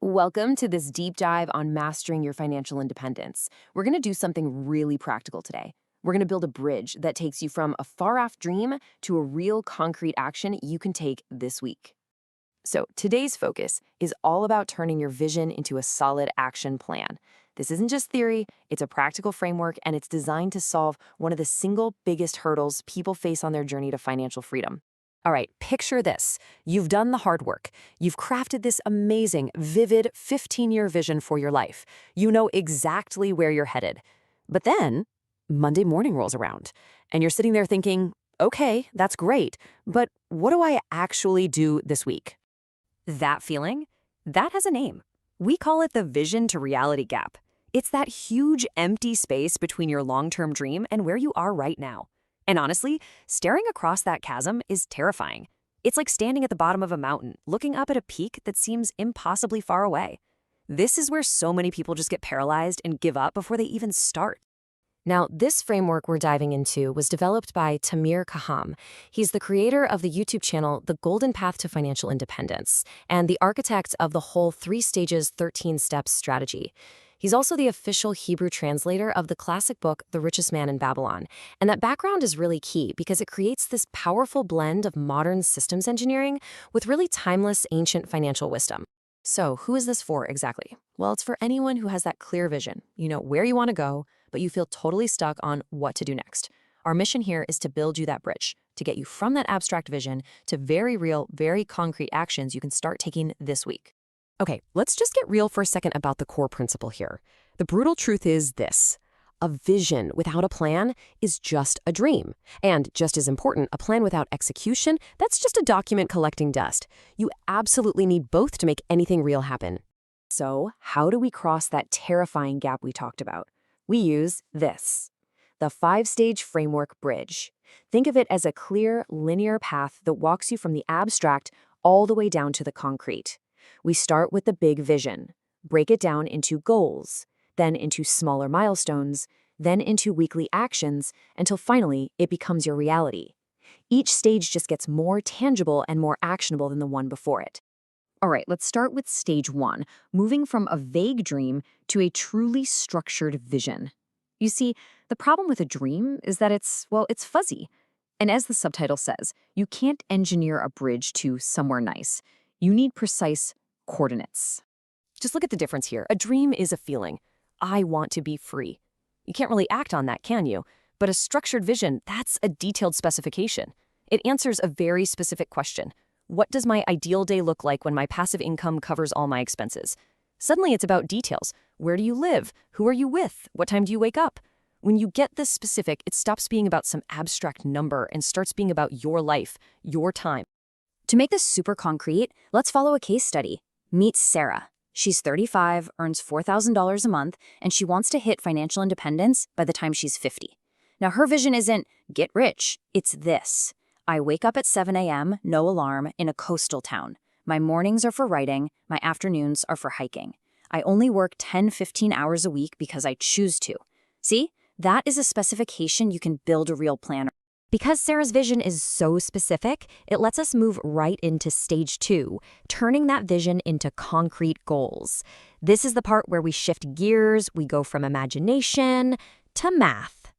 Welcome to this deep dive on mastering your financial independence. We're going to do something really practical today. We're going to build a bridge that takes you from a far-off dream to a real concrete action you can take this week. So today's focus is all about turning your vision into a solid action plan. This isn't just theory, it's a practical framework, and it's designed to solve one of the single biggest hurdles people face on their journey to financial freedom. All right, picture this. You've done the hard work. You've crafted this amazing, vivid 15-year vision for your life. You know exactly where you're headed. But then, Monday morning rolls around, and you're sitting there thinking, okay, that's great, but what do I actually do this week? That feeling? That has a name. We call it the vision to reality gap. It's that huge empty space between your long-term dream and where you are right now. And honestly, staring across that chasm is terrifying. It's like standing at the bottom of a mountain, looking up at a peak that seems impossibly far away. This is where so many people just get paralyzed and give up before they even start. Now, this framework we're diving into was developed by Tamir Kaham. He's the creator of the YouTube channel The Golden Path to Financial Independence and the architect of the whole 3 stages, 13 steps strategy. He's also the official Hebrew translator of the classic book, The Richest Man in Babylon. And that background is really key because it creates this powerful blend of modern systems engineering with really timeless ancient financial wisdom. So who is this for exactly? Well, it's for anyone who has that clear vision. You know where you want to go, but you feel totally stuck on what to do next. Our mission here is to build you that bridge, to get you from that abstract vision to very real, very concrete actions you can start taking this week. Okay, let's just get real for a second about the core principle here. The brutal truth is this. A vision without a plan is just a dream. And just as important, a plan without execution, that's just a document collecting dust. You absolutely need both to make anything real happen. So, how do we cross that terrifying gap we talked about? We use this, the 5-stage framework bridge. Think of it as a clear, linear path that walks you from the abstract all the way down to the concrete. We start with the big vision, break it down into goals, then into smaller milestones, then into weekly actions, until finally it becomes your reality. Each stage just gets more tangible and more actionable than the one before it. All right, let's start with stage 1, moving from a vague dream to a truly structured vision. You see, the problem with a dream is that it's fuzzy. And as the subtitle says, you can't engineer a bridge to somewhere nice. You need precise coordinates. Just look at the difference here. A dream is a feeling. I want to be free. You can't really act on that, can you? But a structured vision, that's a detailed specification. It answers a very specific question. What does my ideal day look like when my passive income covers all my expenses? Suddenly it's about details. Where do you live? Who are you with? What time do you wake up? When you get this specific, it stops being about some abstract number and starts being about your life, your time. To make this super concrete, let's follow a case study. Meet Sarah. She's 35, earns $4,000 a month, and she wants to hit financial independence by the time she's 50. Now, her vision isn't get rich. It's this. I wake up at 7 a.m., no alarm, in a coastal town. My mornings are for writing. My afternoons are for hiking. I only work 10-15 hours a week because I choose to. See? That is a specification you can build a real plan. Because Sarah's vision is so specific, it lets us move right into stage 2, turning that vision into concrete goals. This is the part where we shift gears, we go from imagination to math.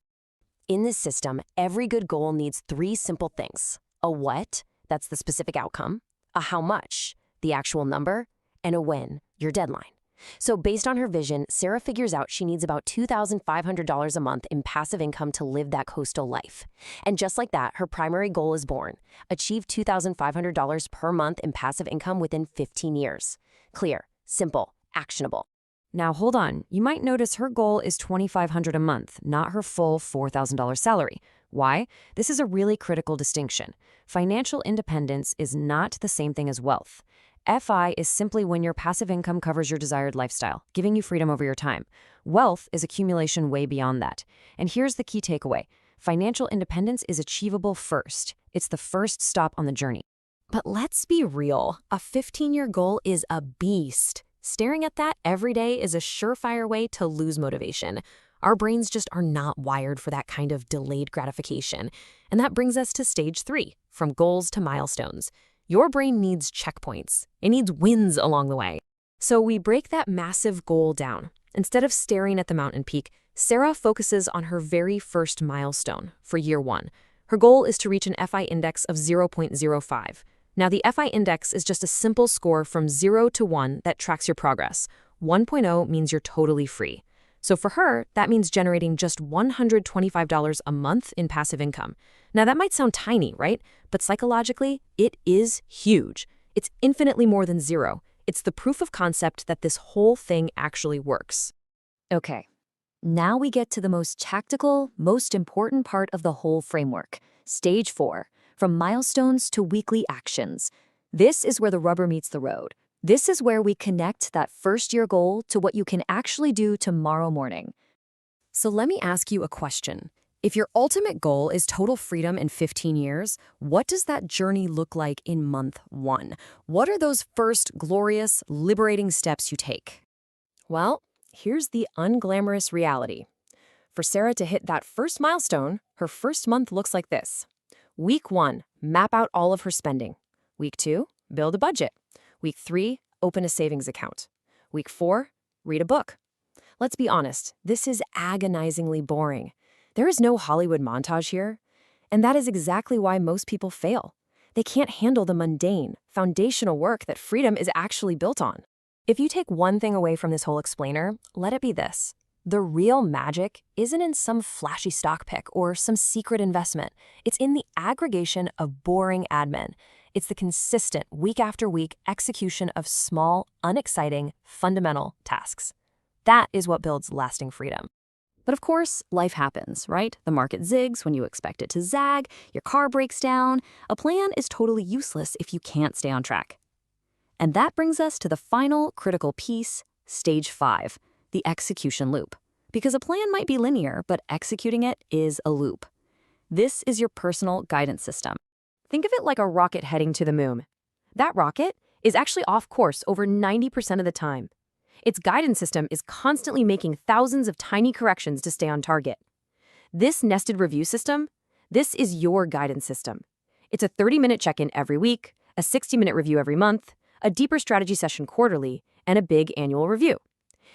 In this system, every good goal needs 3 simple things. A what, that's the specific outcome, a how much, the actual number, and a when, your deadline. So based on her vision, Sarah figures out she needs about $2,500 a month in passive income to live that coastal life. And just like that, her primary goal is born. Achieve $2,500 per month in passive income within 15 years. Clear, simple, actionable. Now hold on, you might notice her goal is $2,500 a month, not her full $4,000 salary. Why? This is a really critical distinction. Financial independence is not the same thing as wealth. FI is simply when your passive income covers your desired lifestyle, giving you freedom over your time. Wealth is accumulation way beyond that. And here's the key takeaway. Financial independence is achievable first. It's the first stop on the journey. But let's be real. A 15-year goal is a beast. Staring at that every day is a surefire way to lose motivation. Our brains just are not wired for that kind of delayed gratification. And that brings us to stage 3, from goals to milestones. Your brain needs checkpoints. It needs wins along the way. So we break that massive goal down. Instead of staring at the mountain peak, Sarah focuses on her very first milestone for year 1. Her goal is to reach an FI index of 0.05. Now, the FI index is just a simple score from 0 to 1 that tracks your progress. 1.0 means you're totally free. So for her, that means generating just $125 a month in passive income. Now, that might sound tiny, right? But psychologically, it is huge. It's infinitely more than 0. It's the proof of concept that this whole thing actually works. Okay, now we get to the most tactical, most important part of the whole framework, Stage 4, from milestones to weekly actions. This is where the rubber meets the road. This is where we connect that first-year goal to what you can actually do tomorrow morning. So let me ask you a question. If your ultimate goal is total freedom in 15 years, what does that journey look like in month 1? What are those first glorious, liberating steps you take? Well, here's the unglamorous reality. For Sarah to hit that first milestone, her first month looks like this. Week 1, map out all of her spending. Week 2, build a budget. Week 3, open a savings account. Week 4, read a book. Let's be honest, this is agonizingly boring. There is no Hollywood montage here. And that is exactly why most people fail. They can't handle the mundane, foundational work that freedom is actually built on. If you take one thing away from this whole explainer, let it be this. The real magic isn't in some flashy stock pick or some secret investment. It's in the aggregation of boring admin. It's the consistent, week after week execution of small, unexciting, fundamental tasks. That is what builds lasting freedom. But of course, life happens, right? The market zigs when you expect it to zag, your car breaks down. A plan is totally useless if you can't stay on track. And that brings us to the final critical piece, Stage 5, the execution loop. Because a plan might be linear, but executing it is a loop. This is your personal guidance system. Think of it like a rocket heading to the moon. That rocket is actually off course over 90% of the time. Its guidance system is constantly making thousands of tiny corrections to stay on target. This nested review system, this is your guidance system. It's a 30-minute check-in every week, a 60-minute review every month, a deeper strategy session quarterly, and a big annual review.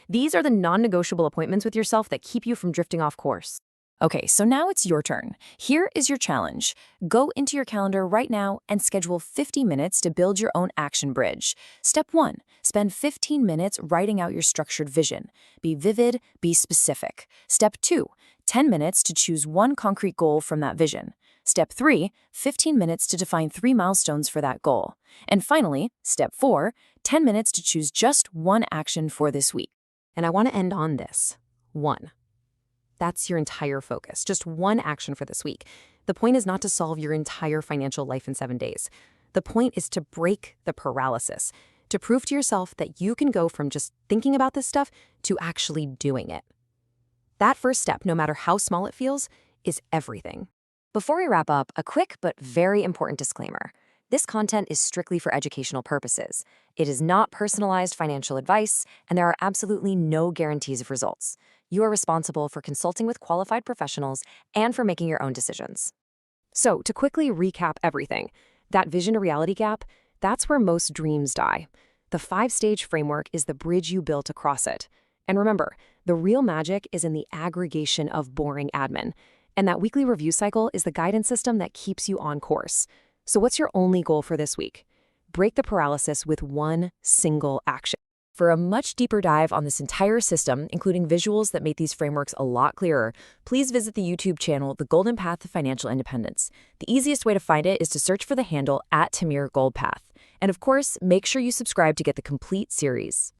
These are the non-negotiable appointments with yourself that keep you from drifting off course. Okay, so now it's your turn. Here is your challenge. Go into your calendar right now and schedule 50 minutes to build your own action bridge. Step 1, spend 15 minutes writing out your structured vision. Be vivid, be specific. Step 2, 10 minutes to choose one concrete goal from that vision. Step 3, 15 minutes to define 3 milestones for that goal. And finally, Step 4, 10 minutes to choose just one action for this week. And I want to end on this. 1. That's your entire focus, just one action for this week. The point is not to solve your entire financial life in 7 days. The point is to break the paralysis, to prove to yourself that you can go from just thinking about this stuff to actually doing it. That first step, no matter how small it feels, is everything. Before we wrap up, a quick but very important disclaimer. This content is strictly for educational purposes. It is not personalized financial advice, and there are absolutely no guarantees of results. You are responsible for consulting with qualified professionals and for making your own decisions. So, to quickly recap everything, that vision to reality gap, that's where most dreams die. The 5-stage framework is the bridge you built across it. And remember, the real magic is in the aggregation of boring admin. And that weekly review cycle is the guidance system that keeps you on course. So what's your only goal for this week? Break the paralysis with one single action. For a much deeper dive on this entire system, including visuals that make these frameworks a lot clearer, please visit the YouTube channel, The Golden Path to Financial Independence. The easiest way to find it is to search for the handle @Tamir Gold Path. And of course, make sure you subscribe to get the complete series.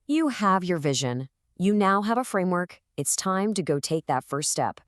You have your vision. You now have a framework. It's time to go take that first step.